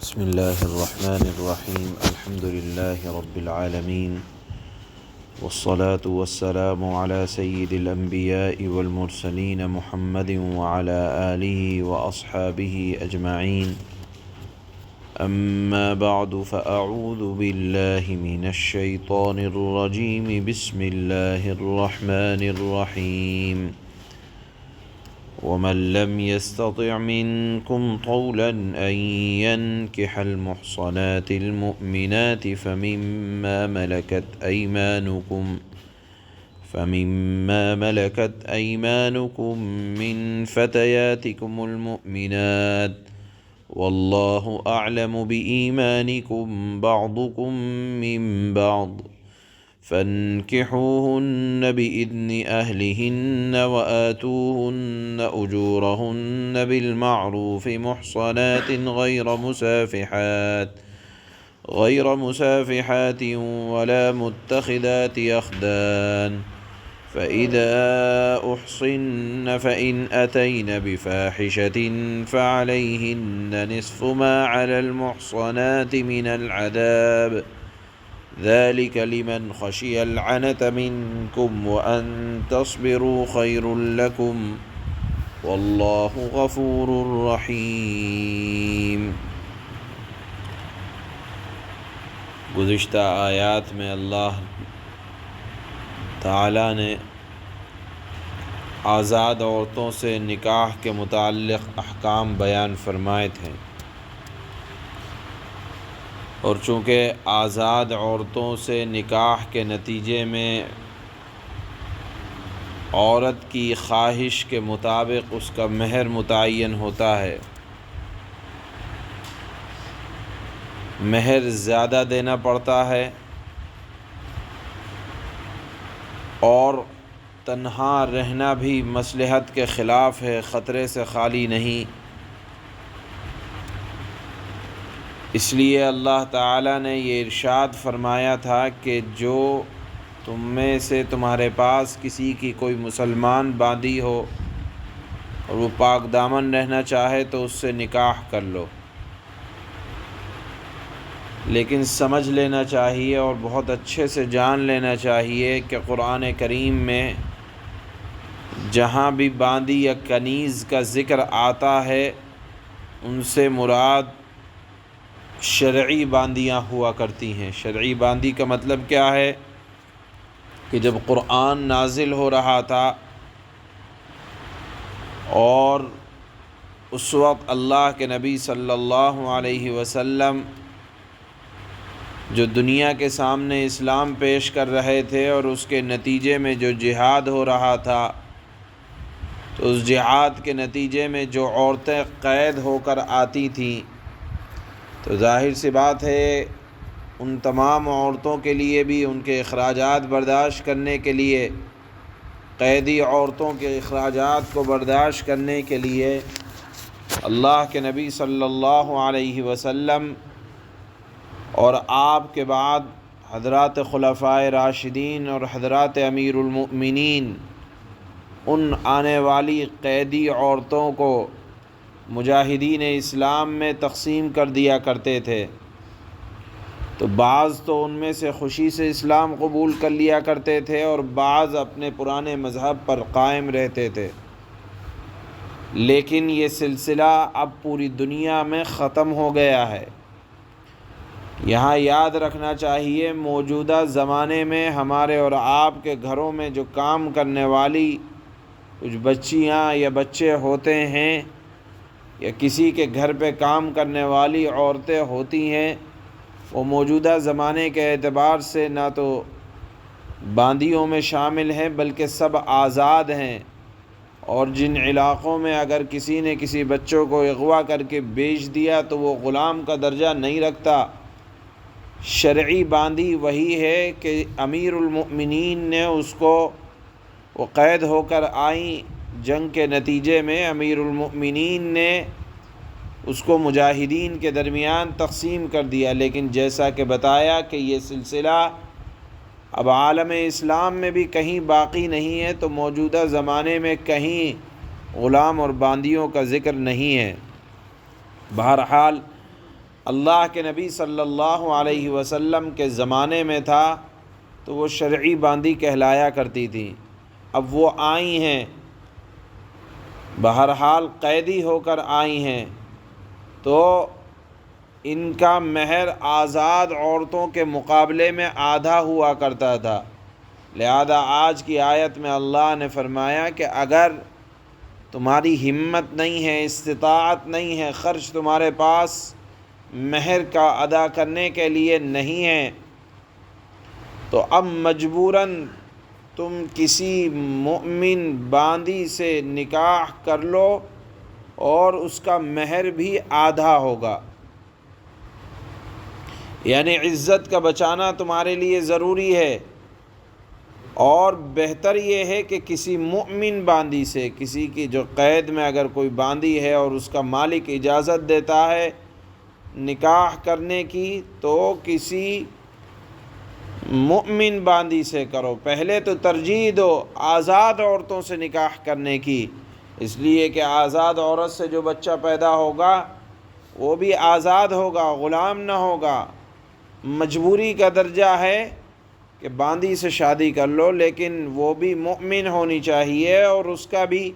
بسم الله الرحمن الرحيم. الحمد لله رب العالمين، والصلاة والسلام على سيد الأنبياء والمرسلين محمد وعلى آله وأصحابه أجمعين. أما بعد، فأعوذ بالله من الشيطان الرجيم. بسم الله الرحمن الرحيم. ومن لم يستطع منكم طولا أن ينكح المحصنات المؤمنات فمما ملكت أيمانكم من فتياتكم المؤمنات، والله أعلم بإيمانكم بعضكم من بعض، فانكحوهن بإذن أهلهن وآتوهن أجورهن بالمعروف محصنات غير مسافحات ولا متخذات أخدان، فإذا أحصن فإن أتين بفاحشة فعليهن نصف ما على المحصنات من العذاب، ذلك لمن خشي العنة منكم وأن تصبروا خير لكم، والله غفور رحیم۔ گزشتہ آیات میں اللہ تعالیٰ نے آزاد عورتوں سے نکاح کے متعلق احکام بیان فرمائے تھے، اور چونکہ آزاد عورتوں سے نکاح کے نتیجے میں عورت کی خواہش کے مطابق اس کا مہر متعین ہوتا ہے، مہر زیادہ دینا پڑتا ہے، اور تنہا رہنا بھی مصلحت کے خلاف ہے، خطرے سے خالی نہیں۔ اس لیے اللہ تعالیٰ نے یہ ارشاد فرمایا تھا کہ جو تم میں سے تمہارے پاس کسی کی کوئی مسلمان باندی ہو اور وہ پاک دامن رہنا چاہے تو اس سے نکاح کر لو، لیکن سمجھ لینا چاہیے اور بہت اچھے سے جان لینا چاہیے کہ قرآن کریم میں جہاں بھی باندی یا کنیز کا ذکر آتا ہے ان سے مراد شرعی باندیاں ہوا کرتی ہیں۔ شرعی باندی کا مطلب کیا ہے کہ جب قرآن نازل ہو رہا تھا اور اس وقت اللہ کے نبی صلی اللہ علیہ وسلم جو دنیا کے سامنے اسلام پیش کر رہے تھے اور اس کے نتیجے میں جو جہاد ہو رہا تھا، تو اس جہاد کے نتیجے میں جو عورتیں قید ہو کر آتی تھیں، تو ظاہر سی بات ہے ان تمام عورتوں کے لیے بھی ان کے اخراجات برداشت کرنے کے لیے، قیدی عورتوں کے اخراجات کو برداشت کرنے کے لیے اللہ کے نبی صلی اللہ علیہ وسلم اور آپ کے بعد حضرات خلفائے راشدین اور حضرات امیر المؤمنین ان آنے والی قیدی عورتوں کو مجاہدین اسلام میں تقسیم کر دیا کرتے تھے۔ تو بعض تو ان میں سے خوشی سے اسلام قبول کر لیا کرتے تھے اور بعض اپنے پرانے مذہب پر قائم رہتے تھے، لیکن یہ سلسلہ اب پوری دنیا میں ختم ہو گیا ہے۔ یہاں یاد رکھنا چاہیے موجودہ زمانے میں ہمارے اور آپ کے گھروں میں جو کام کرنے والی کچھ بچیاں یا بچے ہوتے ہیں یا کسی کے گھر پہ کام کرنے والی عورتیں ہوتی ہیں، وہ موجودہ زمانے کے اعتبار سے نہ تو باندیوں میں شامل ہیں بلکہ سب آزاد ہیں، اور جن علاقوں میں اگر کسی نے کسی بچوں کو اغوا کر کے بیچ دیا تو وہ غلام کا درجہ نہیں رکھتا۔ شرعی باندی وہی ہے کہ امیر المؤمنین نے اس کو، وہ قید ہو کر آئیں جنگ کے نتیجے میں، امیر المؤمنین نے اس کو مجاہدین کے درمیان تقسیم کر دیا، لیکن جیسا کہ بتایا کہ یہ سلسلہ اب عالم اسلام میں بھی کہیں باقی نہیں ہے، تو موجودہ زمانے میں کہیں غلام اور باندیوں کا ذکر نہیں ہے۔ بہرحال اللہ کے نبی صلی اللہ علیہ وسلم کے زمانے میں تھا تو وہ شرعی باندی کہلایا کرتی تھی. اب وہ آئی ہیں، بہرحال قیدی ہو کر آئی ہیں، تو ان کا مہر آزاد عورتوں کے مقابلے میں آدھا ہوا کرتا تھا. لہذا آج کی آیت میں اللہ نے فرمایا کہ اگر تمہاری ہمت نہیں ہے، استطاعت نہیں ہے، خرچ تمہارے پاس مہر کا ادا کرنے کے لیے نہیں ہے، تو اب مجبوراً تم کسی مؤمن باندی سے نکاح کر لو اور اس کا مہر بھی آدھا ہوگا. یعنی عزت کا بچانا تمہارے لیے ضروری ہے، اور بہتر یہ ہے کہ کسی مؤمن باندی سے، کسی کی جو قید میں اگر کوئی باندی ہے اور اس کا مالک اجازت دیتا ہے نکاح کرنے کی، تو کسی مؤمن باندی سے کرو. پہلے تو ترجیح دو آزاد عورتوں سے نکاح کرنے کی، اس لیے کہ آزاد عورت سے جو بچہ پیدا ہوگا وہ بھی آزاد ہوگا، غلام نہ ہوگا. مجبوری کا درجہ ہے کہ باندی سے شادی کر لو، لیکن وہ بھی مؤمن ہونی چاہیے اور اس کا بھی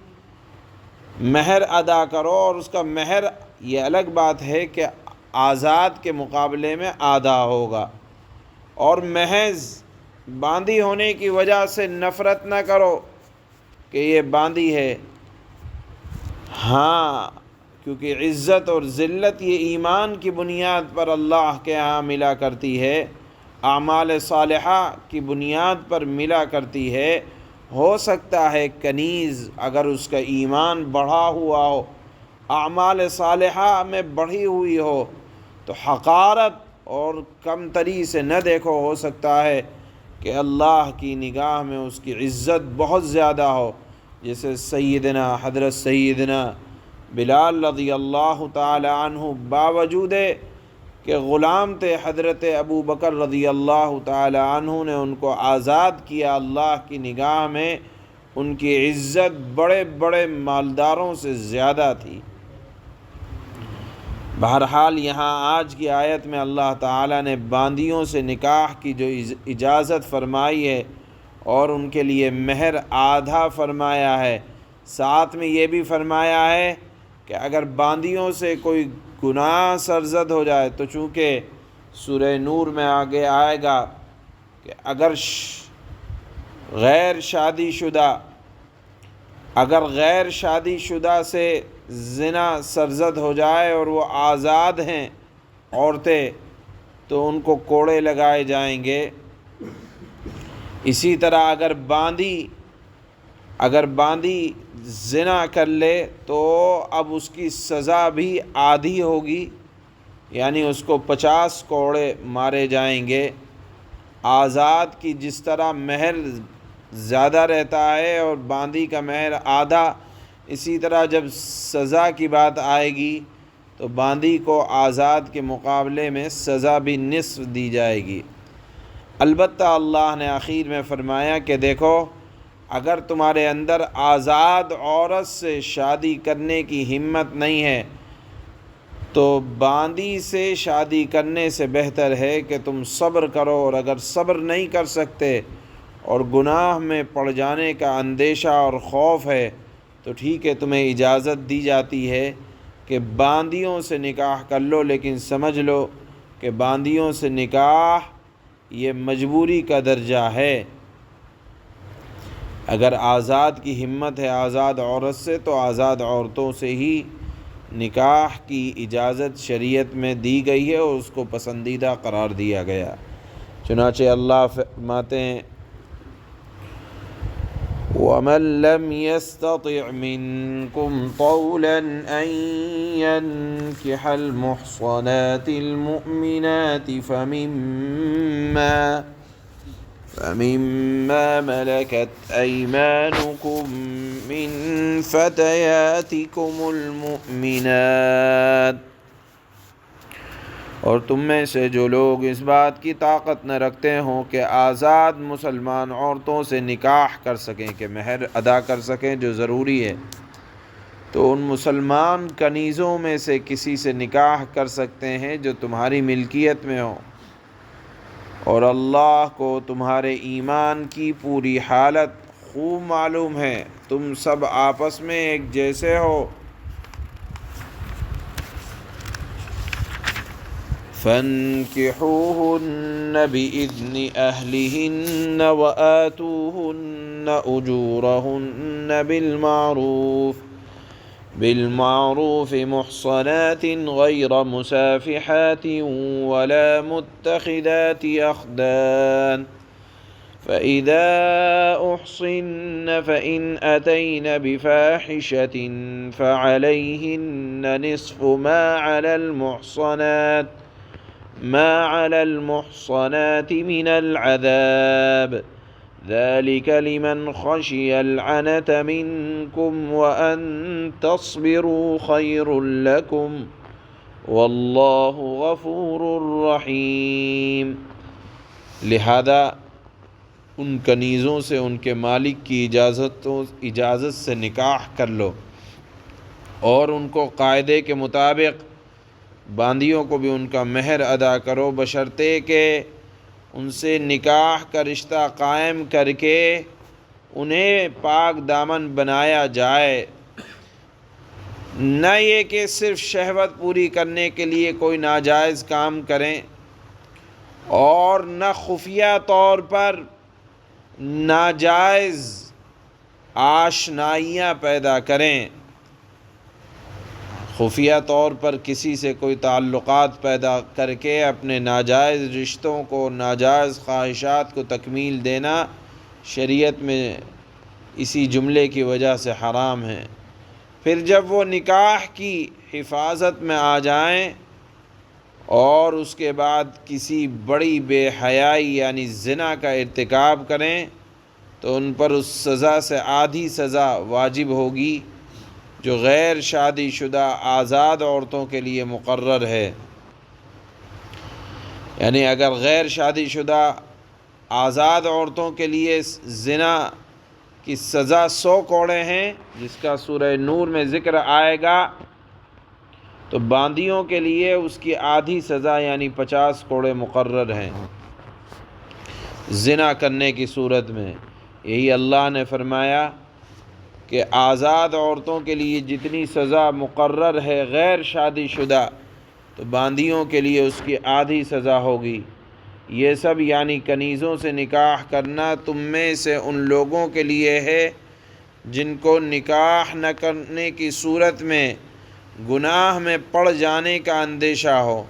مہر ادا کرو. اور اس کا مہر یہ الگ بات ہے کہ آزاد کے مقابلے میں آدھا ہوگا. اور محض باندی ہونے کی وجہ سے نفرت نہ کرو کہ یہ باندی ہے. ہاں، کیونکہ عزت اور ذلت یہ ایمان کی بنیاد پر اللہ کے ہاں ملا کرتی ہے، اعمال صالحہ کی بنیاد پر ملا کرتی ہے. ہو سکتا ہے کنیز اگر اس کا ایمان بڑھا ہوا ہو، اعمال صالحہ میں بڑھی ہوئی ہو، تو حقارت اور کمتری سے نہ دیکھو. ہو سکتا ہے کہ اللہ کی نگاہ میں اس کی عزت بہت زیادہ ہو، جیسے حضرت سیدنا بلال رضی اللہ تعالی عنہ باوجود کہ غلام تھے حضرت ابو بکر رضی اللہ تعالی عنہ نے ان کو آزاد کیا. اللہ کی نگاہ میں ان کی عزت بڑے بڑے مالداروں سے زیادہ تھی. بہرحال یہاں آج کی آیت میں اللہ تعالیٰ نے باندیوں سے نکاح کی جو اجازت فرمائی ہے اور ان کے لیے مہر آدھا فرمایا ہے، ساتھ میں یہ بھی فرمایا ہے کہ اگر باندیوں سے کوئی گناہ سرزد ہو جائے، تو چونکہ سورہ نور میں آگے آئے گا کہ اگر غیر شادی شدہ سے زنا سرزد ہو جائے اور وہ آزاد ہیں عورتیں، تو ان کو کوڑے لگائے جائیں گے. اسی طرح اگر باندی زنا کر لے تو اب اس کی سزا بھی آدھی ہوگی، یعنی اس کو 50 کوڑے مارے جائیں گے. آزاد کی جس طرح مہر زیادہ رہتا ہے اور باندی کا مہر آدھا، اسی طرح جب سزا کی بات آئے گی تو باندی کو آزاد کے مقابلے میں سزا بھی نصف دی جائے گی. البتہ اللہ نے آخر میں فرمایا کہ دیکھو، اگر تمہارے اندر آزاد عورت سے شادی کرنے کی ہمت نہیں ہے تو باندی سے شادی کرنے سے بہتر ہے کہ تم صبر کرو. اور اگر صبر نہیں کر سکتے اور گناہ میں پڑ جانے کا اندیشہ اور خوف ہے تو ٹھیک ہے، تمہیں اجازت دی جاتی ہے کہ باندیوں سے نکاح کر لو، لیکن سمجھ لو کہ باندیوں سے نکاح یہ مجبوری کا درجہ ہے. اگر آزاد کی ہمت ہے آزاد عورت سے، تو آزاد عورتوں سے ہی نکاح کی اجازت شریعت میں دی گئی ہے اور اس کو پسندیدہ قرار دیا گیا. چنانچہ اللہ فرماتے ہیں وَمَن لَّمْ يَسْتَطِعْ مِنكُمْ طَوْلًا أَن يَنكِحَ الْمُحْصَنَاتِ الْمُؤْمِنَاتِ فَمِمَّا مَلَكَتْ أَيْمَانُكُم مِّن فَتَيَاتِكُمُ الْمُؤْمِنَاتِ، اور تم میں سے جو لوگ اس بات کی طاقت نہ رکھتے ہوں کہ آزاد مسلمان عورتوں سے نکاح کر سکیں، کہ مہر ادا کر سکیں جو ضروری ہے، تو ان مسلمان کنیزوں میں سے کسی سے نکاح کر سکتے ہیں جو تمہاری ملکیت میں ہو، اور اللہ کو تمہارے ایمان کی پوری حالت خوب معلوم ہے، تم سب آپس میں ایک جیسے ہو۔ فَانكِحُوهُنَّ بِإِذْنِ أَهْلِهِنَّ وَآتُوهُنَّ أُجُورَهُنَّ بالمعروف محصنات غير مسافحات ولا متخذات أخدان، فإذا أحصن فإن أتين بفاحشة فعليهن نصف ما على المحصنات من العذاب، ذلك لمن خشي العنة منكم وأن تصبروا خير لكم والله غفور رحیم۔ لہذا ان کنیزوں سے ان کے مالک کی اجازت سے نکاح کر لو، اور ان کو قاعدے کے مطابق باندیوں کو بھی ان کا مہر ادا کرو، بشرطے کہ ان سے نکاح کا رشتہ قائم کر کے انہیں پاک دامن بنایا جائے، نہ یہ کہ صرف شہوت پوری کرنے کے لیے کوئی ناجائز کام کریں، اور نہ خفیہ طور پر ناجائز آشنائیاں پیدا کریں، خفیہ طور پر کسی سے کوئی تعلقات پیدا کر کے اپنے ناجائز رشتوں کو، ناجائز خواہشات کو تکمیل دینا شریعت میں اسی جملے کی وجہ سے حرام ہے۔ پھر جب وہ نکاح کی حفاظت میں آ جائیں اور اس کے بعد کسی بڑی بے حیائی یعنی زنا کا ارتکاب کریں تو ان پر اس سزا سے آدھی سزا واجب ہوگی جو غیر شادی شدہ آزاد عورتوں کے لیے مقرر ہے۔ یعنی اگر غیر شادی شدہ آزاد عورتوں کے لیے زنا کی سزا 100 کوڑے ہیں، جس کا سورہ نور میں ذکر آئے گا، تو باندیوں کے لیے اس کی آدھی سزا یعنی 50 کوڑے مقرر ہیں زنا کرنے کی صورت میں۔ یہی اللہ نے فرمایا کہ آزاد عورتوں کے لیے جتنی سزا مقرر ہے غیر شادی شدہ، تو باندیوں کے لیے اس کی آدھی سزا ہوگی۔ یہ سب یعنی کنیزوں سے نکاح کرنا تم میں سے ان لوگوں کے لیے ہے جن کو نکاح نہ کرنے کی صورت میں گناہ میں پڑ جانے کا اندیشہ ہو۔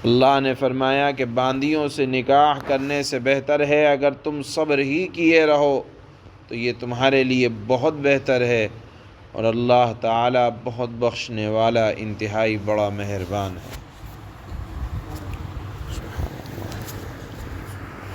اللہ نے فرمایا کہ باندیوں سے نکاح کرنے سے بہتر ہے اگر تم صبر ہی کیے رہو تو یہ تمہارے لیے بہت بہتر ہے، اور اللہ تعالیٰ بہت بخشنے والا انتہائی بڑا مہربان ہے۔